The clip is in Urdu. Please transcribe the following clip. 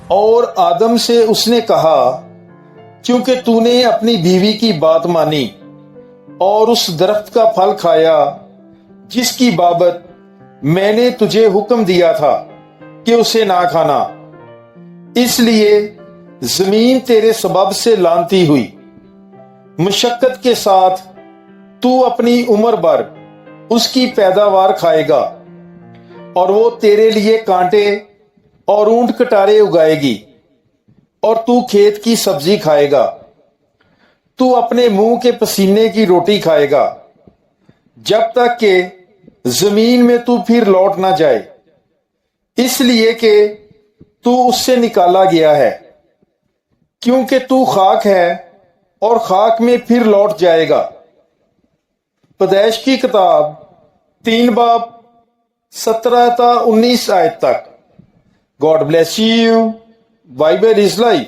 اور آدم سے اس نے کہا کیونکہ تو نے اپنی بیوی کی بات مانی اور اس درخت کا پھل کھایا جس کی بابت میں نے تجھے حکم دیا تھا کہ اسے نہ کھانا، اس لیے زمین تیرے سبب سے لعنتی ہوئی۔ مشقت کے ساتھ تو اپنی عمر بھر اس کی پیداوار کھائے گا، اور وہ تیرے لیے کانٹے اور اونٹ کٹارے اگائے گی، اور تو کھیت کی سبزی کھائے گا۔ تو اپنے منہ کے پسینے کی روٹی کھائے گا جب تک کہ زمین میں تو پھر لوٹ نہ جائے، اس لیے کہ تو اس سے نکالا گیا ہے، کیونکہ تو خاک ہے اور خاک میں پھر لوٹ جائے گا۔ پیدائش کی کتاب 3 باب 17 تا 19 آیت تک۔ God bless you. Bible is life.